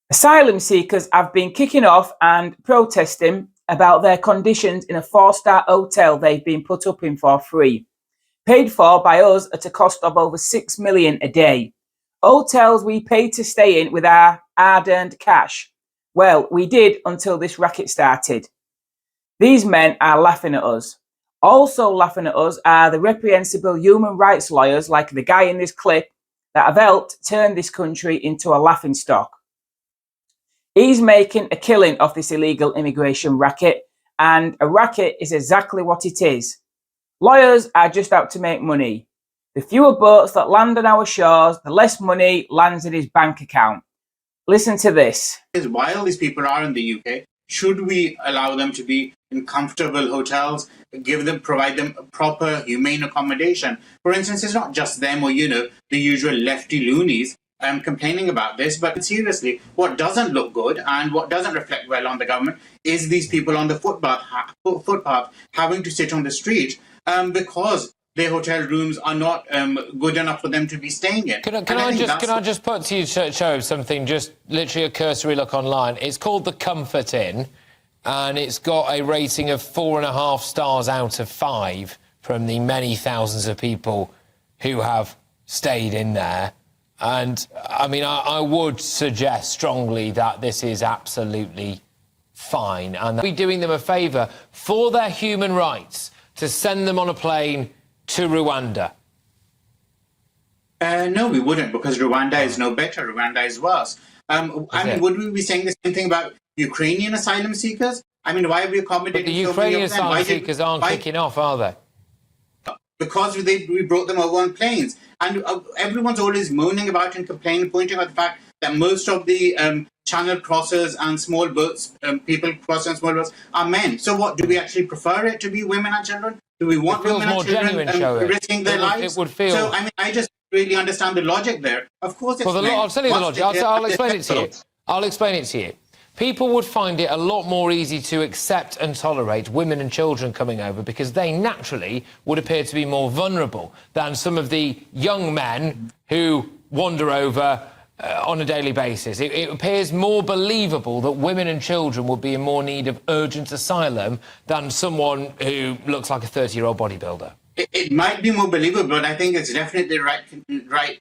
Asylum seekers have been kicking off and protesting about their conditions in a 4-star hotel they've been put up in for free, paid for by us at a cost of over $6 million a day. Hotels we paid to stay in with our hard-earned cash. Well, we did until this racket started. These men are laughing at us. Also laughing at us are the reprehensible human rights lawyers like the guy in this clip that have helped turn this country into a laughingstock. He's making a killing off this illegal immigration racket, and a racket is exactly what it is. Lawyers are just out to make money. The fewer boats that land on our shores, the less money lands in his bank account. Listen to this. While these people are in the UK, should we allow them to be in comfortable hotels, provide them proper, humane accommodation? For instance, it's not just them or, the usual lefty loonies complaining about this, but seriously, what doesn't look good and what doesn't reflect well on the government is these people on the footpath having to sit on the street because their hotel rooms are not good enough for them to be staying in. Can I just put to you, show something, just literally a cursory look online. It's called the Comfort Inn, and it's got a rating of 4.5 stars out of 5 from the many thousands of people who have stayed in there. And, I mean, I would suggest strongly that this is absolutely fine, and we're doing them a favour for their human rights to send them on a plane to Rwanda. No, we wouldn't, because Rwanda is no better. Rwanda is worse. Would we be saying the same thing about Ukrainian asylum seekers? I mean, why are we accommodating but the Ukrainian asylum seekers aren't kicking off, are they? Because we brought them over on planes. And everyone's always moaning about and complaining, pointing out the fact that most of the channel crossers and small boats, people crossing small boats, are men. So what, do we actually prefer it to be women and children? Do we want women and children risking their lives? It would feel... So, I mean, I just really understand the logic there. Of course it's men. I'll tell you the logic. I'll explain it to you. I'll explain it to you. People would find it a lot more easy to accept and tolerate women and children coming over because they naturally would appear to be more vulnerable than some of the young men who wander over on a daily basis. It appears more believable that women and children would be in more need of urgent asylum than someone who looks like a 30-year-old bodybuilder. It might be more believable, but I think it's definitely the right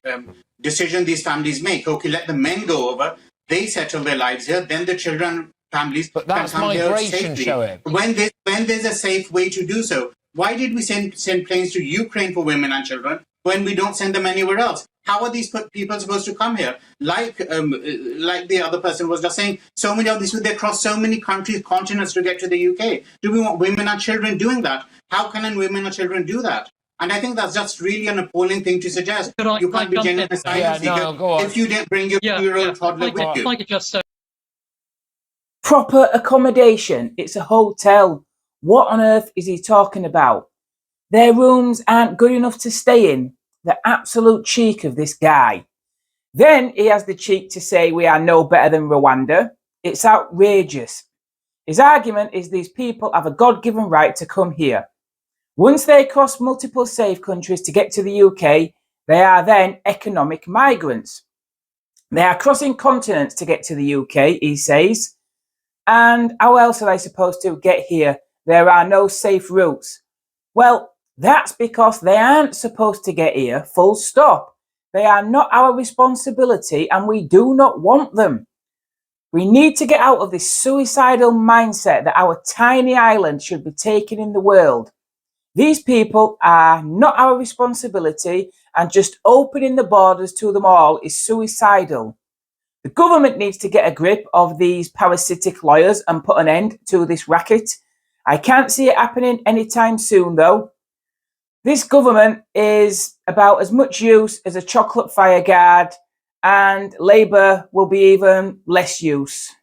decision these families make. Okay, let the men go over. They settle their lives here, then the children, families but that's can come migration, here safely. When there's a safe way to do so. Why did we send planes to Ukraine for women and children when we don't send them anywhere else? How are these people supposed to come here? Like the other person was just saying, so many of these, they cross so many countries, continents to get to the UK. Do we want women and children doing that? How can women and children do that? And I think that's just really an appalling thing to suggest. You can't be genuine asylum seeker if you didn't bring your 2-year-old toddler with you. I could just say. Proper accommodation. It's a hotel. What on earth is he talking about? Their rooms aren't good enough to stay in. The absolute cheek of this guy. Then he has the cheek to say we are no better than Rwanda. It's outrageous. His argument is these people have a God-given right to come here. Once they cross multiple safe countries to get to the UK, they are then economic migrants. They are crossing continents to get to the UK, he says. And how else are they supposed to get here? There are no safe routes. Well, that's because they aren't supposed to get here, full stop. They are not our responsibility and we do not want them. We need to get out of this suicidal mindset that our tiny island should be taken in the world. These people are not our responsibility, and just opening the borders to them all is suicidal. The government needs to get a grip of these parasitic lawyers and put an end to this racket. I can't see it happening anytime soon, though. This government is about as much use as a chocolate fire guard, and Labour will be even less use.